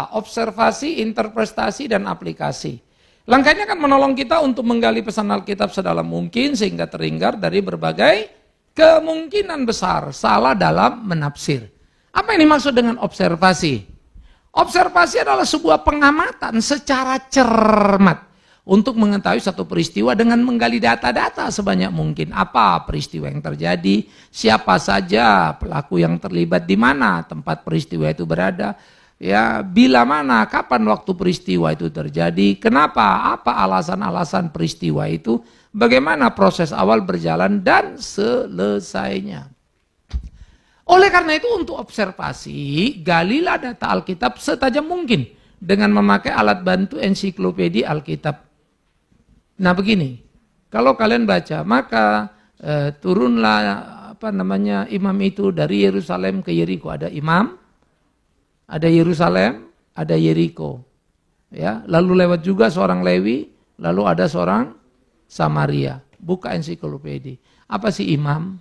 data, observasi, interpretasi, dan aplikasi. Langkah ini akan menolong kita untuk menggali pesan Alkitab sedalam mungkin sehingga terhindar dari berbagai kemungkinan besar salah dalam menafsir. Apa ini maksud dengan observasi? Observasi adalah sebuah pengamatan secara cermat untuk mengetahui satu peristiwa dengan menggali data-data sebanyak mungkin. Apa peristiwa yang terjadi, siapa saja pelaku yang terlibat, di mana tempat peristiwa itu berada, ya, bila mana, kapan waktu peristiwa itu terjadi, kenapa, apa alasan-alasan peristiwa itu, bagaimana proses awal berjalan dan selesainya. Oleh karena itu untuk observasi, galilah data Alkitab setajam mungkin dengan memakai alat bantu ensiklopedia Alkitab. Nah begini, kalau kalian baca, maka turunlah imam itu dari Yerusalem ke Yeriko. Ada imam, ada Yerusalem, ada Yeriko. Ya, lalu lewat juga seorang Lewi, lalu ada seorang Samaria. Buka ensiklopedia. Apa sih imam?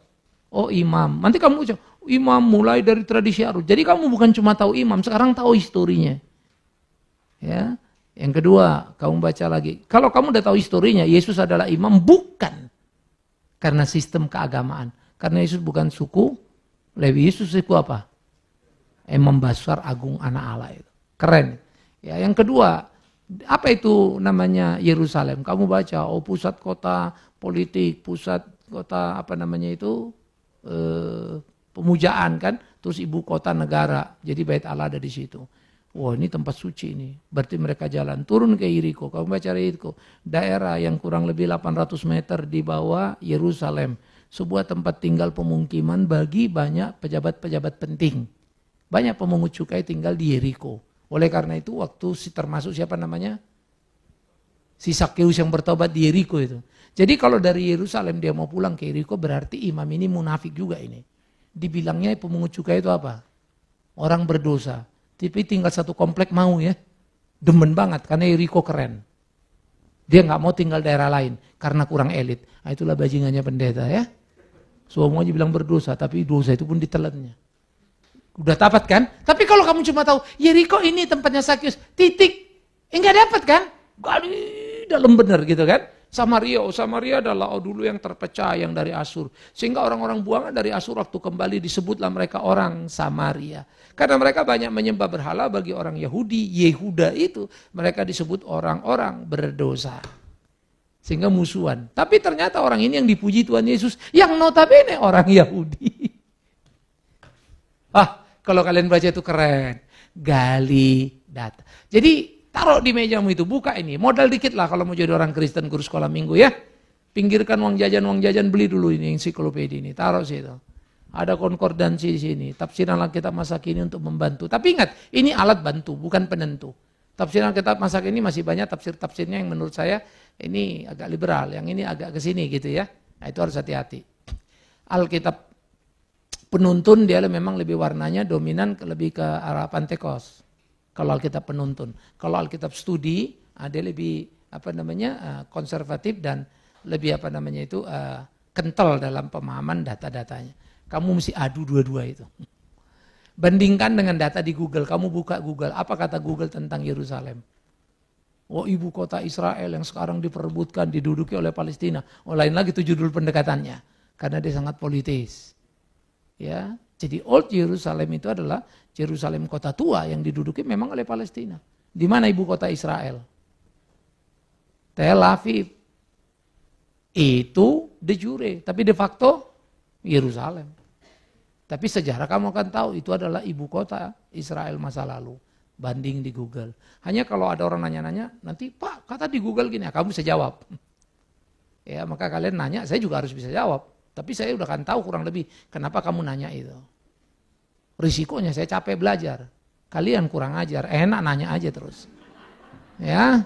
Oh imam. Nanti kamu ucap, imam mulai dari tradisi Arus. Jadi kamu bukan cuma tahu imam, sekarang tahu historinya. Ya. Yang kedua, kamu baca lagi. Kalau kamu udah tahu historinya, Yesus adalah imam bukan karena sistem keagamaan. Karena Yesus bukan suku Lewi. Yesus suku apa? Imam besar agung anak Allah itu. Keren. Ya, yang kedua, apa itu namanya Yerusalem? Kamu baca, oh pusat kota politik, pusat kota pemujaan kan, terus ibu kota negara. Jadi Bait Allah ada di situ. Wah ini tempat suci ini, berarti mereka jalan turun ke Yeriko. Kamu baca Yeriko, daerah yang kurang lebih 800 meter di bawah Yerusalem. Sebuah tempat tinggal pemukiman bagi banyak pejabat-pejabat penting. Banyak pemungut cukai tinggal di Yeriko. Oleh karena itu waktu termasuk siapa namanya? Si Sakeus yang bertobat di Yeriko itu. Jadi kalau dari Yerusalem dia mau pulang ke Yeriko berarti imam ini munafik juga ini. Dibilangnya pemungut cukai itu apa? Orang berdosa. Tapi tinggal satu komplek mau ya, demen banget karena Yeriko keren. Dia nggak mau tinggal daerah lain karena kurang elit. Nah, itulah bajingannya pendeta ya. Semuanya bilang berdosa, tapi dosa itu pun ditelannya. Udah dapat kan? Tapi kalau kamu cuma tahu Yeriko ini tempatnya Sakeus, titik, nggak dapat kan? Gali dalam benar gitu kan? Samaria adalah dulu yang terpecah yang dari Asur. Sehingga orang-orang buangan dari Asur waktu kembali disebutlah mereka orang Samaria. Karena mereka banyak menyembah berhala bagi orang Yahudi. Yehuda itu mereka disebut orang-orang berdosa. Sehingga musuhan. Tapi ternyata orang ini yang dipuji Tuhan Yesus yang notabene orang Yahudi. Kalau kalian baca itu keren. Gali data. Jadi taruh di mejamu itu, buka ini. Modal dikit lah kalau mau jadi orang Kristen guru sekolah minggu ya. Pinggirkan uang jajan, beli dulu ini ensiklopedia ini. Taruh situ. Ada konkordansi di sini. Tafsiran Alkitab masa kini untuk membantu. Tapi ingat, ini alat bantu, bukan penentu. Tafsiran Alkitab masa kini masih banyak tafsir-tafsirnya yang menurut saya ini agak liberal. Yang ini agak ke sini gitu ya. Nah itu harus hati-hati. Alkitab penuntun dia memang lebih warnanya dominan lebih ke arah Pentekost. Kalau Alkitab penuntun, kalau Alkitab studi, dia lebih konservatif dan lebih kental dalam pemahaman data-datanya. Kamu mesti adu dua-dua itu. Bandingkan dengan data di Google, kamu buka Google, apa kata Google tentang Yerusalem? Oh ibu kota Israel yang sekarang diperebutkan, diduduki oleh Palestina. Oh lain lagi itu judul pendekatannya, karena dia sangat politis. Ya. Jadi Old Jerusalem itu adalah Yerusalem kota tua yang diduduki memang oleh Palestina. Di mana ibu kota Israel? Tel Aviv. Itu de jure, tapi de facto Yerusalem. Tapi sejarah kamu akan tahu itu adalah ibu kota Israel masa lalu. Banding di Google. Hanya kalau ada orang nanya-nanya, nanti Pak kata di Google gini, kamu bisa jawab. Ya maka kalian nanya, saya juga harus bisa jawab. Tapi saya udah kan tahu kurang lebih kenapa kamu nanya itu. Risikonya saya capek belajar. Kalian kurang ajar, enak nanya aja terus. Ya.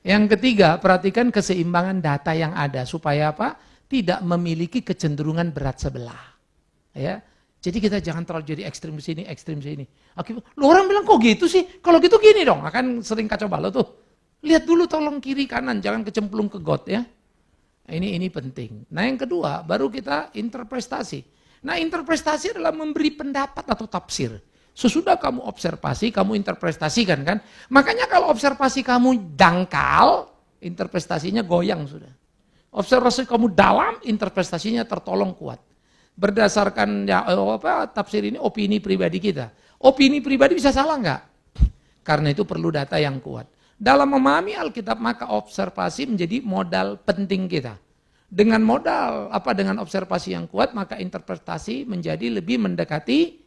Yang ketiga, perhatikan keseimbangan data yang ada supaya apa? Tidak memiliki kecenderungan berat sebelah. Ya. Jadi kita jangan terlalu jadi ekstrim sini, ekstrim sini. Lu orang bilang kok gitu sih? Kalau gitu gini dong, akan sering kacau balau tuh. Lihat dulu tolong kiri kanan, jangan kecemplung ke got ya. Ini penting. Nah yang kedua, baru kita interpretasi. Nah interpretasi adalah memberi pendapat atau tafsir. Sesudah kamu observasi, kamu interpretasikan kan. Makanya kalau observasi kamu dangkal, interpretasinya goyang sudah. Observasi kamu dalam, interpretasinya tertolong kuat. Berdasarkan tafsir ini opini pribadi kita. Opini pribadi bisa salah nggak? Karena itu perlu data yang kuat. Dalam memahami Alkitab maka observasi menjadi modal penting kita. Dengan dengan observasi yang kuat maka interpretasi menjadi lebih mendekati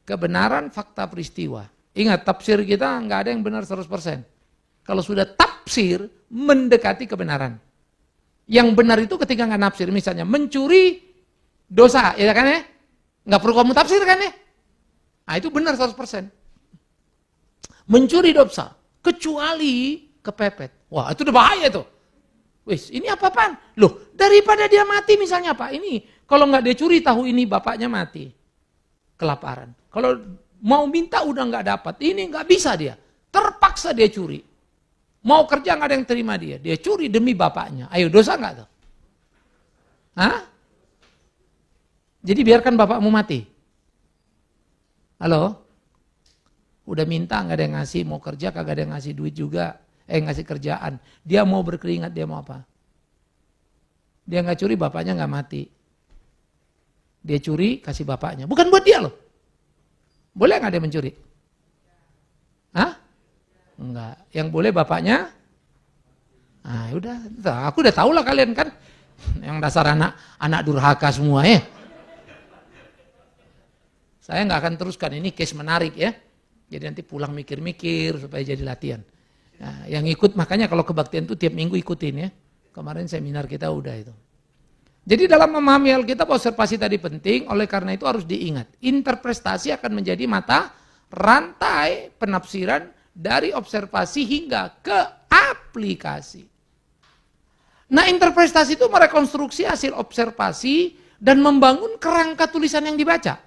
kebenaran fakta peristiwa. Ingat, tafsir kita nggak ada yang benar 100%. Kalau sudah tafsir, mendekati kebenaran. Yang benar itu ketika nggak nafsir. Misalnya, mencuri dosa, ya kan ya? Nggak perlu kamu tafsir kan ya? Nah itu benar 100%. Mencuri dosa, kecuali kepepet. Wah itu udah bahaya tuh. Wis, ini apa-apaan? Loh, daripada dia mati misalnya Pak, ini kalau nggak dia curi tahu ini bapaknya mati. Kelaparan. Kalau mau minta udah nggak dapat, ini nggak bisa dia. Terpaksa dia curi. Mau kerja nggak ada yang terima dia. Dia curi demi bapaknya. Ayo dosa nggak tuh? Hah? Jadi biarkan bapakmu mati. Halo? Udah minta nggak ada yang ngasih, mau kerja kagak ada yang ngasih duit juga. Ngasih kerjaan. Dia mau berkeringat, dia mau apa? Dia nggak curi, bapaknya nggak mati. Dia curi, kasih bapaknya. Bukan buat dia loh. Boleh nggak dia mencuri? Hah? Enggak. Yang boleh bapaknya? Nah udah, aku udah tahu lah kalian kan. Yang dasar anak durhaka semua ya. Saya nggak akan teruskan, ini case menarik ya. Jadi nanti pulang mikir-mikir supaya jadi latihan. Nah, yang ikut makanya kalau kebaktian itu tiap minggu ikutin ya. Kemarin seminar kita udah itu. Jadi dalam memahami Alkitab observasi tadi penting, oleh karena itu harus diingat. Interpretasi akan menjadi mata rantai penafsiran dari observasi hingga ke aplikasi. Nah interpretasi itu merekonstruksi hasil observasi dan membangun kerangka tulisan yang dibaca.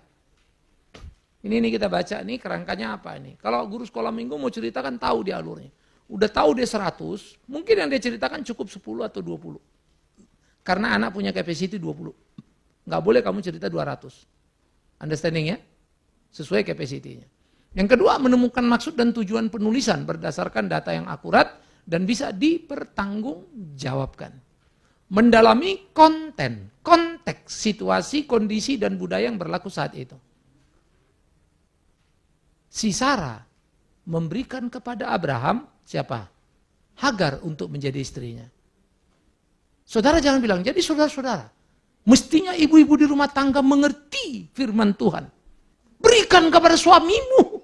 Ini kita baca nih kerangkanya apa ini. Kalau guru sekolah minggu mau ceritakan tahu dia alurnya. Udah tahu dia 100, mungkin yang dia ceritakan cukup 10 atau 20. Karena anak punya capacity 20. Nggak boleh kamu cerita 200. Understanding ya? Sesuai capacity-nya. Yang kedua, menemukan maksud dan tujuan penulisan berdasarkan data yang akurat dan bisa dipertanggungjawabkan. Mendalami konten, konteks, situasi, kondisi, dan budaya yang berlaku saat itu. Si Sarah memberikan kepada Abraham, siapa? Hagar untuk menjadi istrinya. Saudara jangan bilang, jadi saudara-saudara, mestinya ibu-ibu di rumah tangga mengerti firman Tuhan. Berikan kepada suamimu.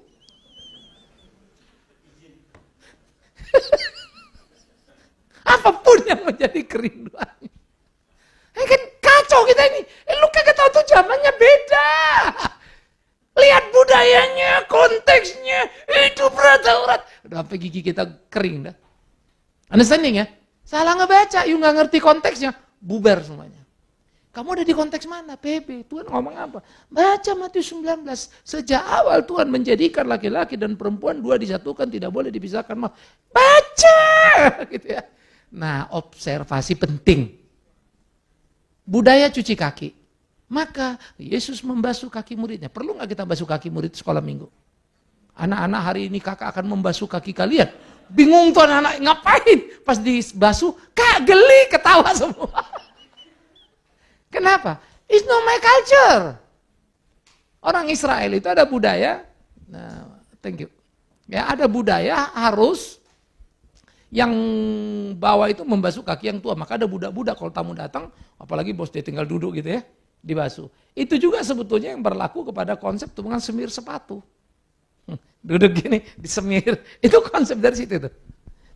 Apapun yang menjadi kerinduannya. Kan kacau kita ini. Lu kagak tahu tuh zamannya beda. Lihat budayanya, konteksnya, itu berat-berat. Udah sampai gigi kita kering dah. Understanding ya? Salah ngebaca, yuk nggak ngerti konteksnya, bubar semuanya. Kamu ada di konteks mana? PB, Tuhan ngomong apa? Baca Matius 19. Sejak awal Tuhan menjadikan laki-laki dan perempuan dua disatukan, tidak boleh dipisahkan. Baca! Gitu ya. Nah, observasi penting. Budaya cuci kaki. Maka Yesus membasuh kaki muridnya. Perlu nggak kita basuh kaki murid sekolah minggu? Anak-anak hari ini kakak akan membasuh kaki kalian. Bingung tuh anak-anak ngapain? Pas dibasuh, kak geli ketawa semua. Kenapa? It's not my culture. Orang Israel itu ada budaya. Nah, thank you. Ya ada budaya harus yang bawah itu membasuh kaki yang tua. Maka ada budak-budak kalau tamu datang, apalagi bos dia tinggal duduk gitu ya, dibasuh. Itu juga sebetulnya yang berlaku kepada konsep tukang semir sepatu. Duduk gini, disemir. Itu konsep dari situ tuh.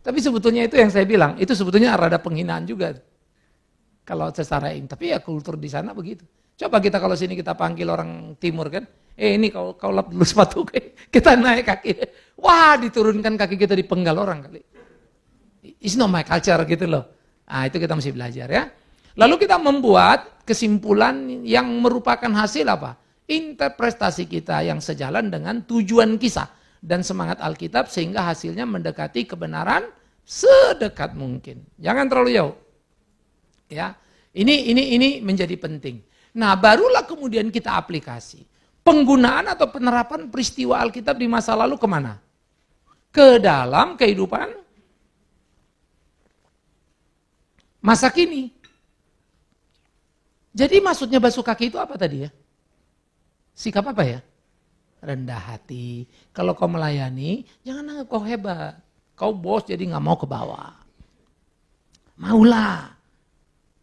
Tapi sebetulnya itu yang saya bilang, itu sebetulnya rada penghinaan juga. Kalau secara ini, tapi ya kultur di sana begitu. Coba kita kalau sini kita panggil orang timur kan, ini kau lap dulu sepatu, kita naik kaki. Wah diturunkan kaki kita dipenggal orang kali. It's not my culture gitu loh. Nah itu kita mesti belajar ya. Lalu kita membuat kesimpulan yang merupakan hasil apa? Interpretasi kita yang sejalan dengan tujuan kisah dan semangat Alkitab sehingga hasilnya mendekati kebenaran sedekat mungkin. Jangan terlalu jauh. Ya. Ini menjadi penting. Nah, barulah kemudian kita aplikasi. penggunaan atau penerapan peristiwa Alkitab di masa lalu kemana? Ke dalam kehidupan masa kini. Jadi maksudnya basuh kaki itu apa tadi ya? Sikap apa ya? Rendah hati. Kalau kau melayani, jangan anggap kau hebat. Kau bos jadi gak mau ke bawah. Maulah.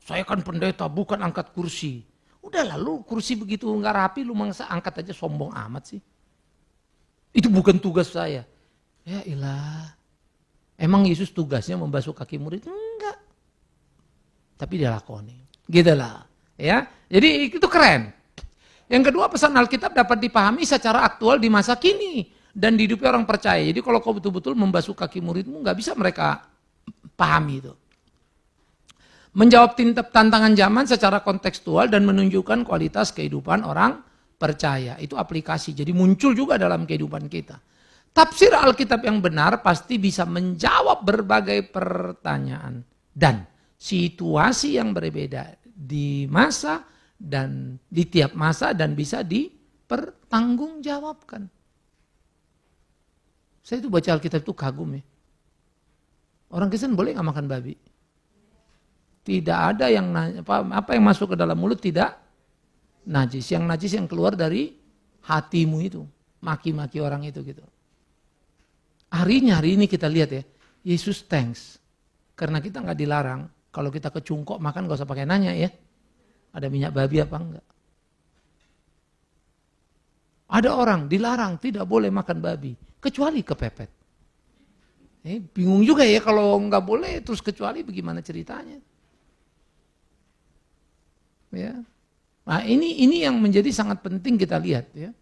Saya kan pendeta, bukan angkat kursi. Udah lalu kursi begitu gak rapi, lu mangsa angkat aja, sombong amat sih. Itu bukan tugas saya. Ya ilah. Emang Yesus tugasnya membasuh kaki murid? Enggak. Tapi dia lakoni. Gitu lah. Ya, jadi itu keren. Yang kedua, pesan Alkitab dapat dipahami secara aktual di masa kini dan di hidup orang percaya. Jadi kalau kau betul-betul membasuh kaki muridmu, nggak bisa mereka pahami itu. Menjawab tantangan zaman secara kontekstual dan menunjukkan kualitas kehidupan orang percaya. Itu aplikasi, jadi muncul juga dalam kehidupan kita. Tafsir Alkitab yang benar pasti bisa menjawab berbagai pertanyaan dan situasi yang berbeda di masa dan di tiap masa dan bisa dipertanggungjawabkan. Saya itu baca Alkitab itu kagum ya. Orang Kristen boleh nggak makan babi? Tidak ada yang apa yang masuk ke dalam mulut tidak najis. Yang najis yang keluar dari hatimu itu, maki-maki orang itu gitu. Hari ini kita lihat ya, Yesus thanks karena kita nggak dilarang. Kalau kita ke Cungkok makan gak usah pakai nanya ya. Ada minyak babi apa enggak. Ada orang dilarang tidak boleh makan babi. Kecuali kepepet. Bingung juga ya kalau enggak boleh terus kecuali bagaimana ceritanya. Ya. Nah ini yang menjadi sangat penting kita lihat ya.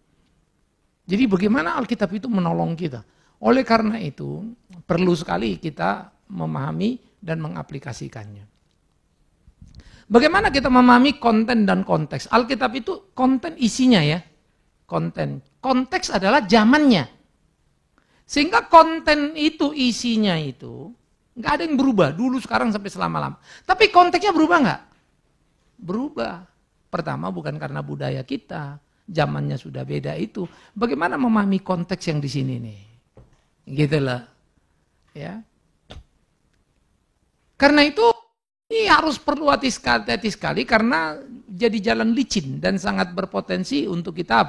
Jadi bagaimana Alkitab itu menolong kita. Oleh karena itu perlu sekali kita memahami dan mengaplikasikannya. Bagaimana kita memahami konten dan konteks? Alkitab itu konten isinya ya. Konten. Konteks adalah zamannya. Sehingga konten itu isinya itu nggak ada yang berubah dulu sekarang sampai selama-lama. Tapi konteksnya berubah nggak? Berubah. Pertama bukan karena budaya kita, zamannya sudah beda itu. Bagaimana memahami konteks yang di sini nih? Gitulah. Ya. Karena itu ini harus perlu hati-hati sekali karena jadi jalan licin dan sangat berpotensi untuk kita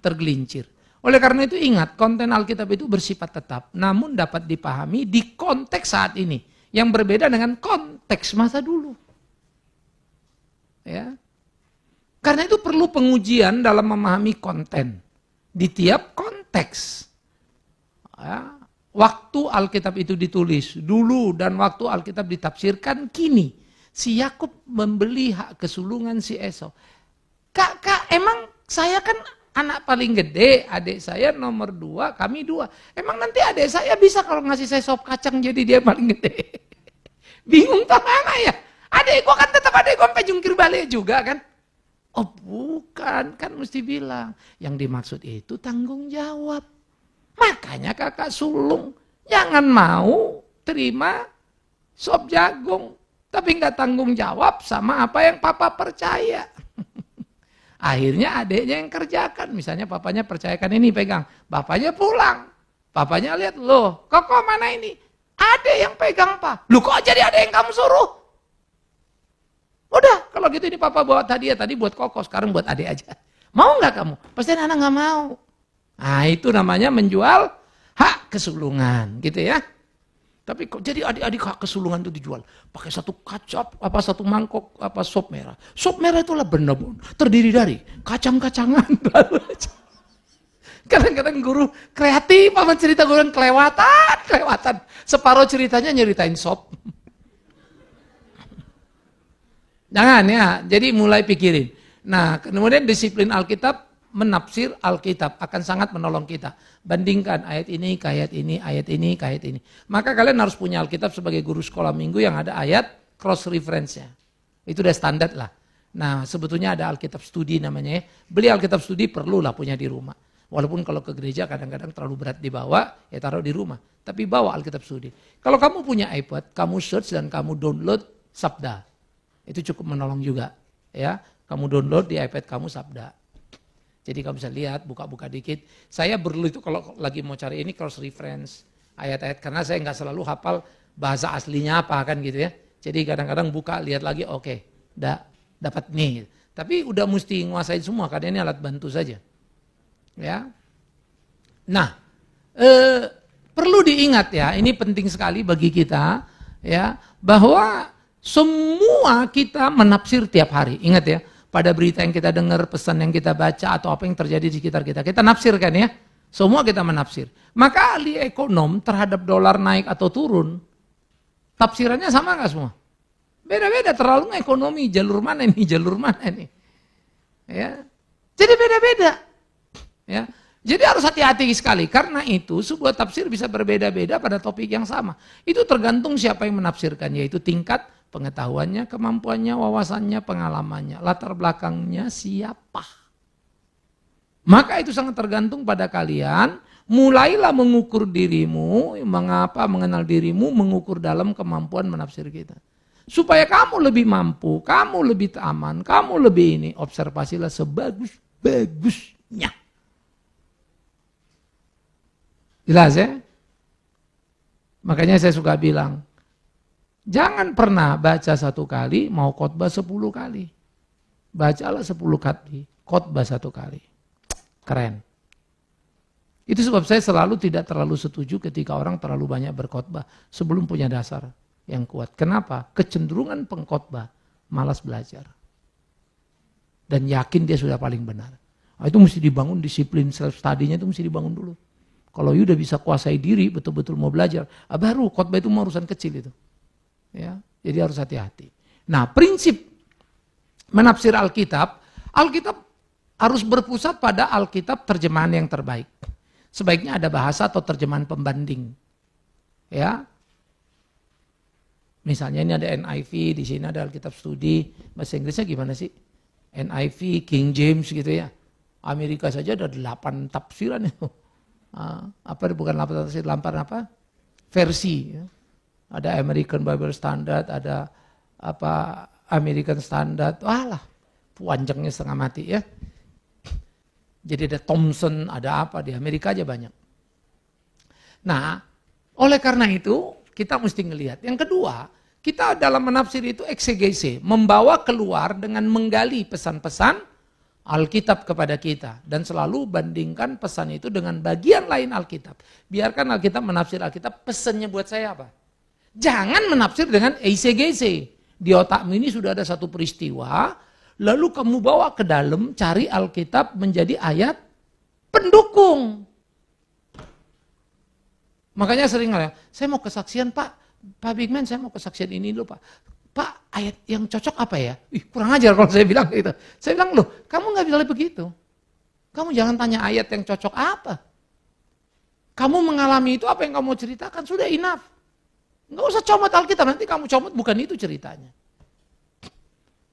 tergelincir. Oleh karena itu ingat, konten Alkitab itu bersifat tetap, namun dapat dipahami di konteks saat ini yang berbeda dengan konteks masa dulu. Ya. Karena itu perlu pengujian dalam memahami konten di tiap konteks. Ya. Waktu Alkitab itu ditulis dulu dan waktu Alkitab ditafsirkan kini. Si Yakub membeli hak kesulungan si Esau. Kak, emang saya kan anak paling gede, adik saya nomor 2, kami 2. Emang nanti adik saya bisa kalau ngasih saya sop kacang jadi dia paling gede. Bingung tak mana ya? Adik gua kan tetap adik gua sampai jungkir balik juga kan. Oh bukan, kan mesti bilang. Yang dimaksud itu tanggung jawab. Makanya kakak sulung jangan mau terima sop jagung. Tapi nggak tanggung jawab sama apa yang papa percaya. Akhirnya adiknya yang kerjakan. Misalnya papanya percayakan ini pegang. Bapaknya pulang. Papanya lihat, loh kok mana ini? Adik yang pegang pak. Loh kok jadi adik yang kamu suruh? Udah kalau gitu ini papa bawa hadiah. Tadi buat Koko, sekarang buat adik aja. Mau nggak kamu? Pasti anak nggak mau. Nah itu namanya menjual hak kesulungan gitu ya. Tapi kok jadi adik-adik hak kesulungan itu dijual. Pakai satu kacap, satu mangkok, sop merah. Sop merah itulah benar-benar terdiri dari kacang-kacangan. Kadang-kadang guru kreatif apa cerita guru kelewatan. Separuh ceritanya nyeritain sop. Jangan ya, jadi mulai pikirin. Nah kemudian disiplin Alkitab, menafsir Alkitab akan sangat menolong kita. Bandingkan ayat ini ke ayat ini, ayat ini ke ayat ini. Maka kalian harus punya Alkitab sebagai guru sekolah minggu yang ada ayat cross reference-nya. Itu udah standar lah. Nah sebetulnya ada Alkitab studi namanya ya. Beli Alkitab studi perlulah punya di rumah. Walaupun kalau ke gereja kadang-kadang terlalu berat dibawa, ya taruh di rumah. Tapi bawa Alkitab studi. Kalau kamu punya iPad, kamu search dan kamu download Sabda. Itu cukup menolong juga. Ya, kamu download di iPad kamu Sabda. Jadi kamu bisa lihat, buka-buka dikit. Saya perlu itu kalau lagi mau cari ini cross reference ayat-ayat, karena saya nggak selalu hafal bahasa aslinya apa kan gitu ya. Jadi kadang-kadang buka, lihat lagi, oke, dapat nih. Tapi udah mesti nguasain semua, karena ini alat bantu saja. Ya. Nah, perlu diingat ya, ini penting sekali bagi kita ya, bahwa semua kita menafsir tiap hari. Ingat ya, pada berita yang kita dengar, pesan yang kita baca, atau apa yang terjadi di sekitar kita, kita nafsirkan ya. Semua kita menafsir. Maka ahli ekonom terhadap dolar naik atau turun, tafsirannya sama nggak semua? Beda-beda, terlalu ekonomi, jalur mana ini. Ya. Jadi beda-beda. Ya. Jadi harus hati-hati sekali, karena itu sebuah tafsir bisa berbeda-beda pada topik yang sama. Itu tergantung siapa yang menafsirkan, yaitu tingkat pengetahuannya, kemampuannya, wawasannya, pengalamannya, latar belakangnya siapa. Maka itu sangat tergantung pada kalian, mulailah mengukur dirimu, mengenal dirimu, mengukur dalam kemampuan menafsir kita. Supaya kamu lebih mampu, kamu lebih aman, kamu lebih ini, observasilah sebagus-bagusnya. Jelas ya? Makanya saya suka bilang, jangan pernah baca 1 kali, mau khotbah 10 kali. Bacalah 10 kali, khotbah 1 kali. Keren. Itu sebab saya selalu tidak terlalu setuju ketika orang terlalu banyak berkhotbah sebelum punya dasar yang kuat. Kenapa? Kecenderungan pengkhotbah malas belajar. Dan yakin dia sudah paling benar. Nah, itu mesti dibangun disiplin self-study-nya, itu mesti dibangun dulu. Kalau you udah bisa kuasai diri, betul-betul mau belajar, baru khotbah itu mau urusan kecil itu. Ya, jadi harus hati-hati. Nah, prinsip menafsir Alkitab harus berpusat pada Alkitab terjemahan yang terbaik. Sebaiknya ada bahasa atau terjemahan pembanding. Ya. Misalnya ini ada NIV, di sini ada Alkitab Studi. Bahasa Inggrisnya gimana sih? NIV, King James gitu ya. Amerika saja ada 8 tafsiran itu. Bukan 8 tafsir, 8 apa? Versi. Ya. Ada American Bible Standard, ada American Standard. Walah, panjangnya setengah mati ya. Jadi ada Thompson, ada apa, di Amerika aja banyak. Nah, oleh karena itu kita mesti ngelihat. Yang kedua, kita dalam menafsir itu eksegese, membawa keluar dengan menggali pesan-pesan Alkitab kepada kita. Dan selalu bandingkan pesan itu dengan bagian lain Alkitab. Biarkan Alkitab menafsir Alkitab, pesannya buat saya apa? Jangan menafsir dengan eksegese. Di otakmu ini sudah ada satu peristiwa, lalu kamu bawa ke dalam, cari Alkitab menjadi ayat pendukung. Makanya sering saya mau kesaksian Pak Big Man, saya mau kesaksian ini dulu Pak. Pak, ayat yang cocok apa ya? Kurang ajar kalau saya bilang gitu. Saya bilang, loh, kamu gak bisa begitu. Kamu jangan tanya ayat yang cocok apa. Kamu mengalami itu, apa yang kamu ceritakan, sudah enough. Gak usah comot Alkitab, nanti kamu comot, bukan itu ceritanya.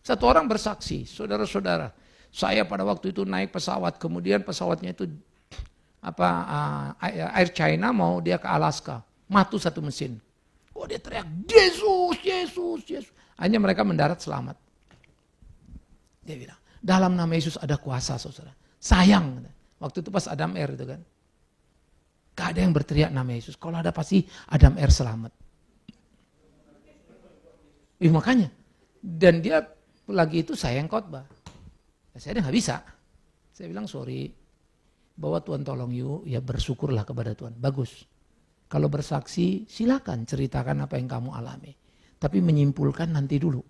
Satu orang bersaksi, saudara-saudara, saya pada waktu itu naik pesawat, kemudian pesawatnya itu Air China mau dia ke Alaska, mati satu mesin. Oh dia teriak, Yesus, Yesus, Yesus. Akhirnya mereka mendarat selamat. Dia bilang, dalam nama Yesus ada kuasa saudara. Sayang, waktu itu pas Adam Air itu kan. Gak ada yang berteriak nama Yesus, kalau ada pasti Adam Air selamat. Makanya, dan dia lagi itu saya yang khotbah. Saya nggak bisa. Saya bilang sorry, bahwa Tuhan tolong you, ya bersyukurlah kepada Tuhan. Bagus. Kalau bersaksi, silakan ceritakan apa yang kamu alami. Tapi menyimpulkan nanti dulu.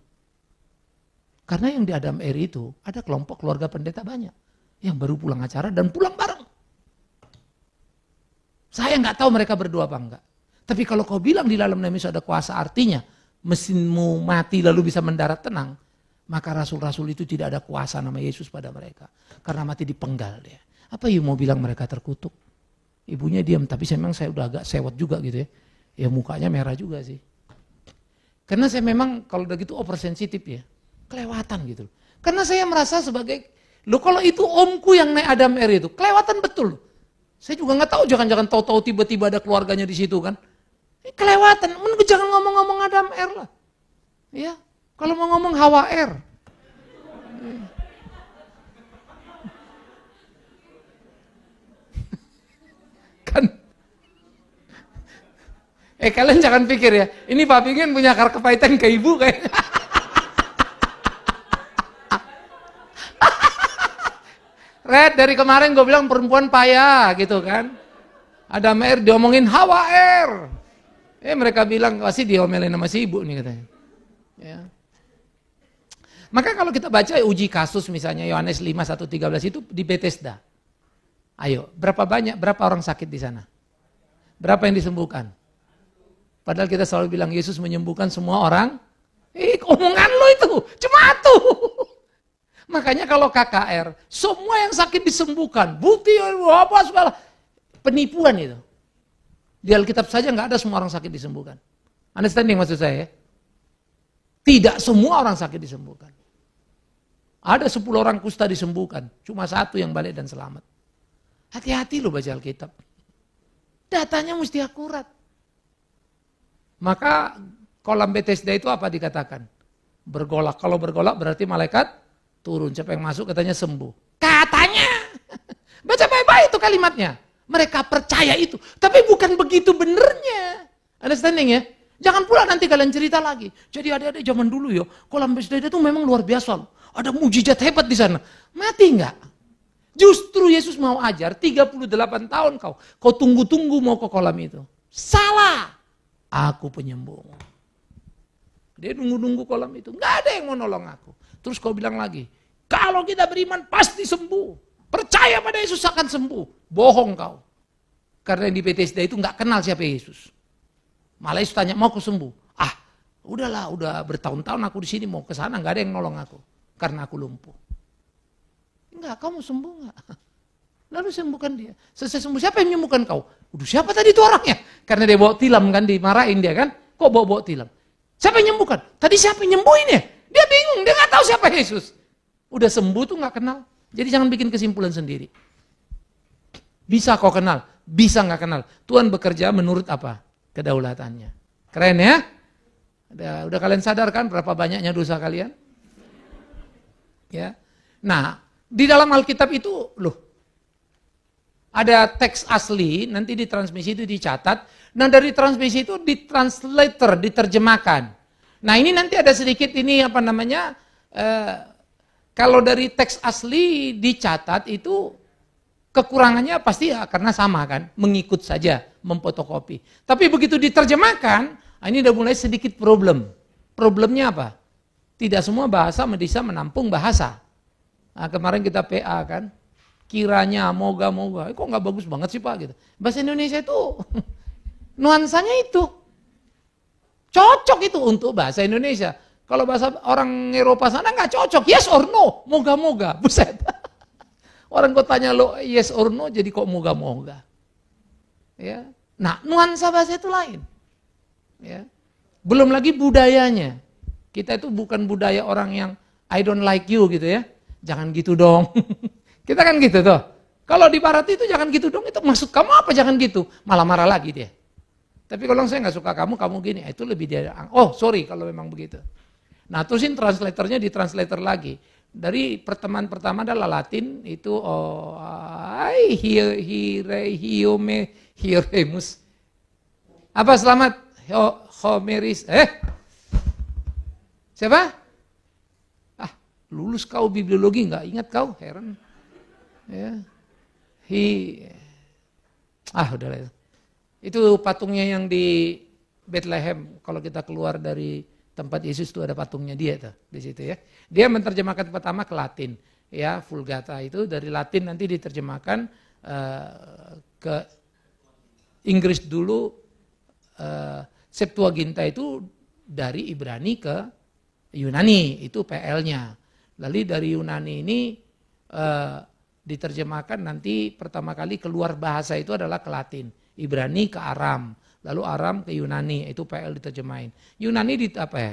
Karena yang di Adam Air itu, ada kelompok keluarga pendeta banyak. Yang baru pulang acara dan pulang bareng. Saya nggak tahu mereka berdua apa enggak. Tapi kalau kau bilang di dalam nama Yesus ada kuasa, artinya mesinmu mati lalu bisa mendarat tenang. Maka rasul-rasul itu tidak ada kuasa nama Yesus pada mereka. Karena mati dipenggal dia. Apa you mau bilang mereka terkutuk? Ibunya diam, tapi memang saya udah agak sewot juga gitu ya. Ya mukanya merah juga sih. Karena saya memang kalau udah gitu oversensitif ya. Kelewatan gitu. Karena saya merasa sebagai, kalau itu omku yang naik Adam Air itu, kelewatan betul. Saya juga nggak tahu, jangan-jangan tahu-tahu tiba-tiba ada keluarganya di situ kan. Kelewatan, jangan ngomong-ngomong Adam Air lah. Ya, kalau mau ngomong Hawa Air. Kalian jangan pikir ya, ini Pak Pingin punya akar kepahitan ke ibu kayaknya. Red, dari kemarin gue bilang perempuan payah gitu kan. Ada Mer diomongin Hawa R. Mereka bilang pasti diomelin sama si ibu nih katanya. Ya. Maka kalau kita baca uji kasus misalnya Yohanes 5:1-13 itu di Bethesda. Ayo, berapa orang sakit di sana? Berapa yang disembuhkan? Padahal kita selalu bilang Yesus menyembuhkan semua orang. Omongan lo itu, cuma tuh. Makanya kalau KKR, semua yang sakit disembuhkan. Bukti apa segala. Penipuan itu. Di Alkitab saja nggak ada semua orang sakit disembuhkan. Understanding maksud saya ya? Tidak semua orang sakit disembuhkan. Ada 10 orang kusta disembuhkan. Cuma 1 yang balik dan selamat. Hati-hati lo baca Alkitab. Datanya mesti akurat. Maka kolam Bethesda itu apa dikatakan? Bergolak. Kalau bergolak berarti malaikat turun. Siapa yang masuk katanya sembuh. Katanya. Baca baik-baik itu kalimatnya. Mereka percaya itu. Tapi bukan begitu benernya. Understanding ya? Jangan pula nanti kalian cerita lagi. Jadi adik-adik zaman dulu ya, kolam Bethesda itu memang luar biasa loh. Ada mujizat hebat di sana. Mati enggak? Justru Yesus mau ajar 38 tahun kau tunggu-tunggu mau ke kolam itu. Salah. Aku penyembuh. Dia nunggu-nunggu kolam itu. Enggak ada yang mau nolong aku. Terus kau bilang lagi, kalau kita beriman pasti sembuh. Percaya pada Yesus akan sembuh. Bohong kau. Karena yang di Bethesda itu enggak kenal siapa Yesus. Malah Yesus tanya, mau aku sembuh? Udahlah, udah bertahun-tahun aku di sini mau ke sana, enggak ada yang nolong aku. Karena aku lumpuh. Enggak, kamu sembuh enggak? Lalu sembuhkan dia. Selesai sembuh, siapa yang menyembuhkan kau? Udah siapa tadi itu orangnya? Karena dia bawa tilam kan, dimarahin dia kan. Kok bawa tilam? Siapa yang menyembuhkan? Tadi siapa yang nyembuhin ya? Dia bingung, dia enggak tahu siapa Yesus. Udah sembuh tuh enggak kenal. Jadi jangan bikin kesimpulan sendiri. Bisa kau kenal, bisa enggak kenal. Tuhan bekerja menurut apa? Kedaulatannya. Keren ya? Udah kalian sadar kan berapa banyaknya dosa kalian? Ya. Nah, di dalam Alkitab itu ada teks asli, nanti di transmisi itu dicatat. Nah, dari transmisi itu ditranslator, diterjemahkan. Nah, ini nanti ada sedikit ini kalau dari teks asli dicatat itu kekurangannya pasti ya karena sama kan, mengikut saja, memfotokopi. Tapi begitu diterjemahkan, ini udah mulai sedikit problem. Problemnya apa? Tidak semua bahasa bisa menampung bahasa. Nah, kemarin kita PA kan, kiranya, moga-moga. Kok nggak bagus banget sih Pak? Gitu. Bahasa Indonesia itu nuansanya itu cocok itu untuk bahasa Indonesia. Kalau bahasa orang Eropa sana nggak cocok. Yes or no, moga-moga. Buset. Orang kok tanya lo yes or no, jadi kok moga-moga. Ya. Nah, nuansa bahasa itu lain. Ya. Belum lagi budayanya. Kita itu bukan budaya orang yang I don't like you gitu ya. Jangan gitu dong. Kita kan gitu tuh. Kalau di barat itu jangan gitu dong. Itu maksud kamu apa jangan gitu? Malah marah lagi dia. Tapi kalau saya nggak suka kamu gini. Itu lebih dia. Oh sorry kalau memang begitu. Nah terusin translatornya ditranslator lagi. Dari pertemuan pertama adalah Latin itu hieremus. Apa selamat? Homeris. Siapa? Lulus kau bibliologi nggak ingat kau? Heran. Ya. Udahlah itu. Itu patungnya yang di Bethlehem. Kalau kita keluar dari tempat Yesus itu ada patungnya dia tuh di situ ya. Dia menerjemahkan pertama ke Latin, ya Vulgata itu dari Latin nanti diterjemahkan ke Inggris dulu. Septuaginta itu dari Ibrani ke Yunani itu PL-nya. Lalu dari Yunani ini diterjemahkan nanti pertama kali keluar bahasa itu adalah ke Latin, Ibrani ke Aram. Lalu Aram ke Yunani, itu PL diterjemahin. Yunani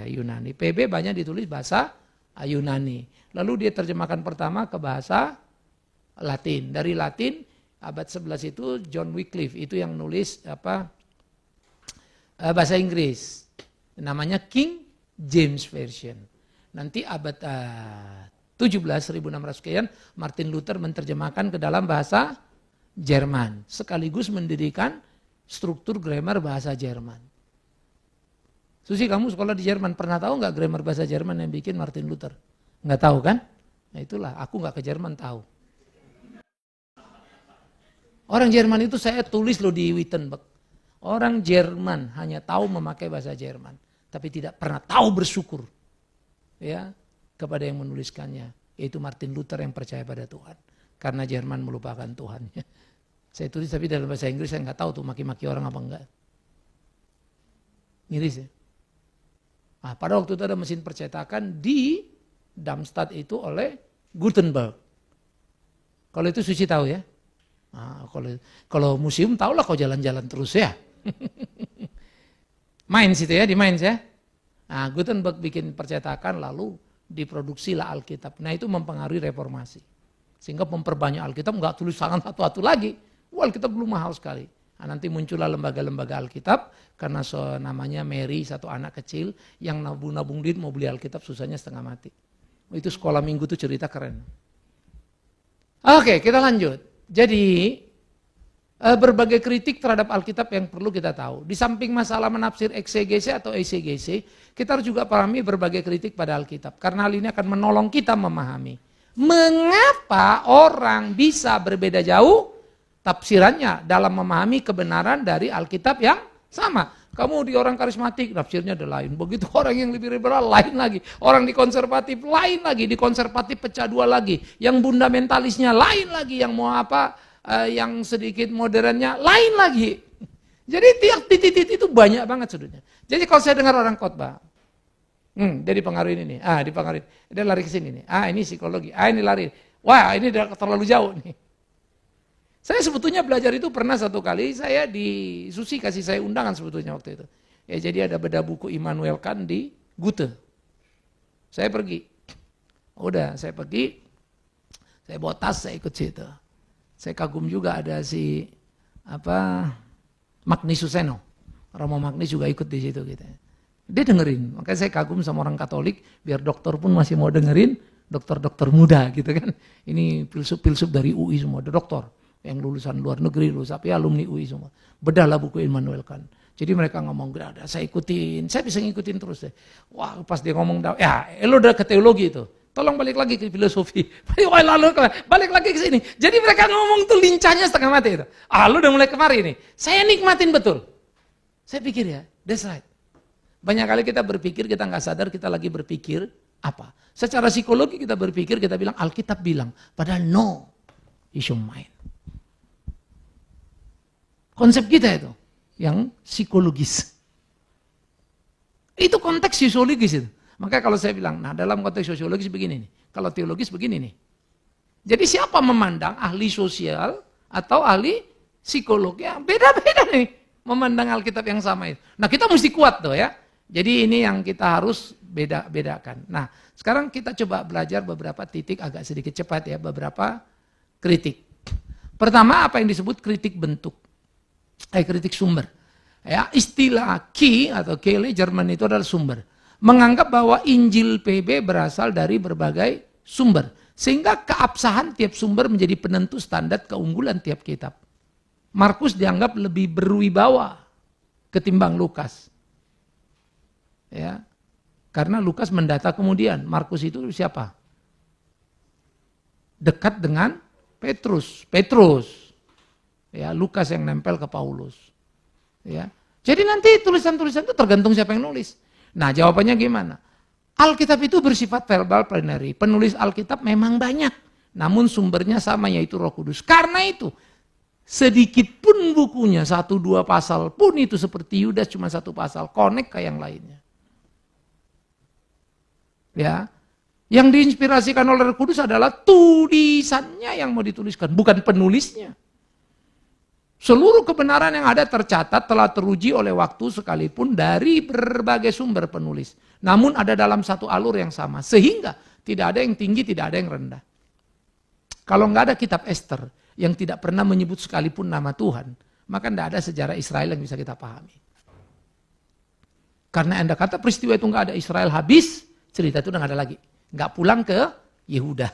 Yunani. PB banyak ditulis bahasa Yunani. Lalu dia terjemahkan pertama ke bahasa Latin. Dari Latin abad 11 itu John Wycliffe itu yang nulis bahasa Inggris. Namanya King James Version. Nanti abad 17 1600 sekian Martin Luther menerjemahkan ke dalam bahasa Jerman sekaligus mendirikan struktur grammar bahasa Jerman. Susi, kamu sekolah di Jerman, pernah tahu nggak grammar bahasa Jerman yang bikin Martin Luther? Nggak tahu kan? Nah itulah, aku nggak ke Jerman tahu. Orang Jerman itu saya tulis loh di Wittenberg. Orang Jerman hanya tahu memakai bahasa Jerman, tapi tidak pernah tahu bersyukur ya kepada yang menuliskannya, yaitu Martin Luther yang percaya pada Tuhan. Karena Jerman melupakan Tuhannya. Saya tulis tapi dalam bahasa Inggris saya nggak tahu tuh maki-maki orang apa enggak. Miris ya. Nah, pada waktu itu ada mesin percetakan di Darmstadt itu oleh Gutenberg. Kalau itu Susi tahu ya. Nah, kalau museum tahulah kau jalan-jalan terus ya. Mainz itu ya, di Mainz ya. Nah, Gutenberg bikin percetakan lalu diproduksilah Alkitab. Nah itu mempengaruhi reformasi. Sehingga memperbanyak Alkitab, nggak tulis tangan satu-satu lagi. Wah, Alkitab belum mahal sekali. Nah, nanti muncullah lembaga-lembaga Alkitab karena namanya Mary, satu anak kecil yang nabung-nabung duit mau beli Alkitab susahnya setengah mati. Itu sekolah minggu tuh cerita keren. Oke, kita lanjut. Jadi berbagai kritik terhadap Alkitab yang perlu kita tahu. Di samping masalah menafsir eksegese atau esegese, kita harus juga pahami berbagai kritik pada Alkitab. Karena hal ini akan menolong kita memahami mengapa orang bisa berbeda jauh tafsirannya dalam memahami kebenaran dari Alkitab yang sama. Kamu di orang karismatik, tafsirnya ada lain. Begitu orang yang lebih liberal, lain lagi. Orang di konservatif, lain lagi. Di konservatif pecah dua lagi. Yang fundamentalisnya lain lagi. Yang mau apa, yang sedikit modernnya, lain lagi. Jadi tiap titik-titik itu banyak banget sudutnya. Jadi kalau saya dengar orang khotbah, dia dipengaruhi ini nih. Dipengaruhi. Dia lari ke sini nih. Ini psikologi. Ini lari. Wah, ini udah terlalu jauh nih. Saya sebetulnya belajar itu pernah satu kali, saya di Susi kasih saya undangan sebetulnya waktu itu. Ya jadi ada beda buku Immanuel Kant di Goethe. Saya pergi. Udah, saya pergi. Saya bawa tas, saya ikut situ. Saya kagum juga ada si Magnis Suseno. Romo Magnis juga ikut di situ gitu. Dia dengerin. Makanya saya kagum sama orang Katolik, biar dokter pun masih mau dengerin, dokter-dokter muda gitu kan. Ini filsuf-filsuf dari UI semua, ada dokter. Yang lulusan luar negeri, alumni UI semua. Bedahlah buku Immanuel Kant. Jadi mereka ngomong, ada saya ikutin, saya bisa ngikutin terus deh. Wah pas dia ngomong, ya lo udah ke teologi itu, tolong balik lagi ke filosofi. Lalu balik lagi ke sini. Jadi mereka ngomong tuh lincahnya setengah mati itu. Lo udah mulai kemari nih, saya nikmatin betul. Saya pikir ya, that's right. Banyak kali kita berpikir, kita nggak sadar kita lagi berpikir apa. Secara psikologi kita berpikir, kita bilang Alkitab bilang, padahal no, is your mind. Konsep kita itu, yang psikologis. Itu konteks sosiologis itu. Makanya kalau saya bilang, dalam konteks sosiologis begini nih. Kalau teologis begini nih. Jadi siapa memandang ahli sosial atau ahli psikologi, ya beda-beda nih. Memandang Alkitab yang sama itu. Nah kita mesti kuat tuh ya. Jadi ini yang kita harus bedakan. Nah sekarang kita coba belajar beberapa titik agak sedikit cepat ya. Beberapa kritik. Pertama apa yang disebut kritik bentuk. Kritik sumber. Ya, istilah Key atau Kehle Jerman itu adalah sumber. Menganggap bahwa Injil PB berasal dari berbagai sumber. Sehingga keabsahan tiap sumber menjadi penentu standar keunggulan tiap kitab. Markus dianggap lebih berwibawa ketimbang Lukas. Ya. Karena Lukas mendata kemudian. Markus itu siapa? Dekat dengan Petrus. Ya, Lukas yang nempel ke Paulus. Ya. Jadi nanti tulisan-tulisan itu tergantung siapa yang nulis. Nah, jawabannya gimana? Alkitab itu bersifat verbal plenary. Penulis Alkitab memang banyak, namun sumbernya sama yaitu Roh Kudus. Karena itu, sedikit pun bukunya 1-2 pasal pun itu seperti Yudas cuma 1 pasal, connect ke yang lainnya. Ya. Yang diinspirasikan oleh Roh Kudus adalah tulisannya yang mau dituliskan, bukan penulisnya. Seluruh kebenaran yang ada tercatat telah teruji oleh waktu sekalipun dari berbagai sumber penulis. Namun ada dalam satu alur yang sama. Sehingga tidak ada yang tinggi, tidak ada yang rendah. Kalau nggak ada kitab Ester yang tidak pernah menyebut sekalipun nama Tuhan, maka tidak ada sejarah Israel yang bisa kita pahami. Karena Anda kata peristiwa itu nggak ada Israel habis, cerita itu udah nggak ada lagi. Nggak pulang ke Yehuda.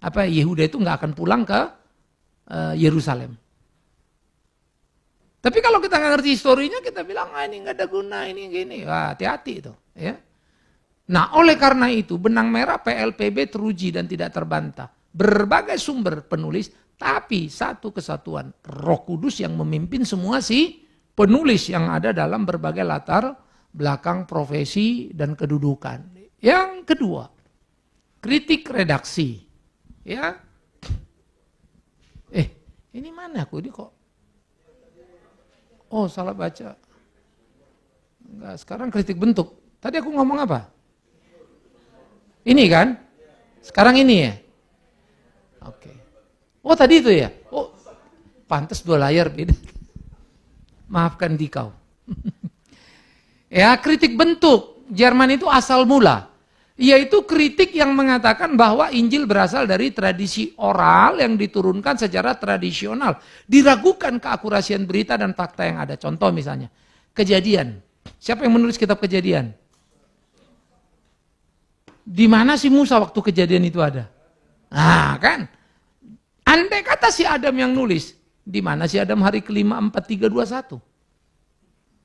Yehuda itu nggak akan pulang ke Yerusalem. Tapi kalau kita nggak ngerti historinya, kita bilang, ini nggak ada guna, ini gini. Wah, hati-hati itu. Ya. Nah, oleh karena itu, benang merah PLPB teruji dan tidak terbantah. Berbagai sumber penulis, tapi satu kesatuan. Roh Kudus yang memimpin semua si penulis yang ada dalam berbagai latar belakang profesi dan kedudukan. Yang kedua, kritik redaksi. Ya. Ini mana aku? Ini kok? Oh, salah baca. Enggak, sekarang kritik bentuk. Tadi aku ngomong apa? Ini kan? Sekarang ini ya? Oke. Oh, tadi itu ya? Oh, pantas 2 layar beda. Maafkan dikau. Ya, kritik bentuk. Jerman itu asal mula. Yaitu kritik yang mengatakan bahwa Injil berasal dari tradisi oral yang diturunkan secara tradisional. Diragukan keakurasian berita dan fakta yang ada. Contoh misalnya, Kejadian. Siapa yang menulis kitab Kejadian? Di mana si Musa waktu Kejadian itu ada? Nah kan, andai kata si Adam yang nulis, di mana si Adam hari kelima 4321?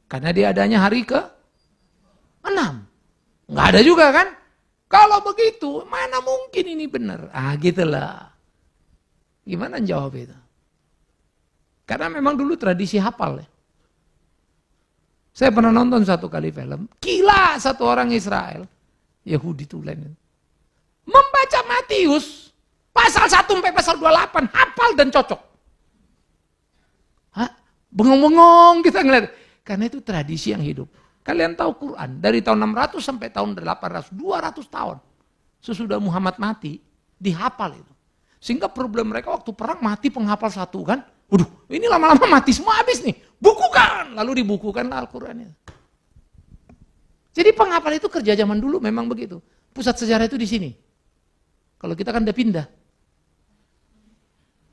Karena dia adanya hari ke-6. Nggak ada juga kan? Kalau begitu, mana mungkin ini benar? Gitulah. Gimana jawab itu? Karena memang dulu tradisi hafal ya. Saya pernah nonton satu kali film, gila satu orang Israel, Yahudi tulen, membaca Matius, pasal 1 sampai pasal 28, hafal dan cocok. Bengong-bengong kita ngeliat. Karena itu tradisi yang hidup. Kalian tahu Quran, dari tahun 600 sampai tahun 800, 200 tahun. Sesudah Muhammad mati, dihafal itu. Sehingga problem mereka waktu perang mati penghafal satu kan. Waduh, ini lama-lama mati semua habis nih. Bukukan, lalu dibukukan Al-Quran itu. Jadi penghafal itu kerja zaman dulu memang begitu. Pusat sejarah itu di sini. Kalau kita kan udah pindah.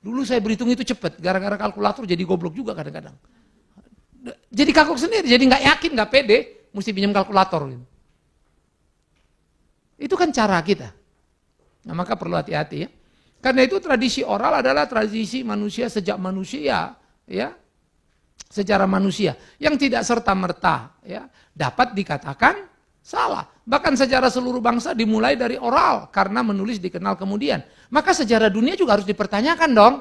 Dulu saya berhitung itu cepat, gara-gara kalkulator jadi goblok juga kadang-kadang. Jadi kagok sendiri, jadi nggak yakin, nggak pede, mesti pinjam kalkulator. Gitu. Itu kan cara kita. Nah maka perlu hati-hati ya. Karena itu tradisi oral adalah tradisi manusia sejak manusia, ya, secara manusia yang tidak serta-merta, ya, dapat dikatakan salah. Bahkan sejarah seluruh bangsa dimulai dari oral karena menulis dikenal kemudian. Maka sejarah dunia juga harus dipertanyakan dong.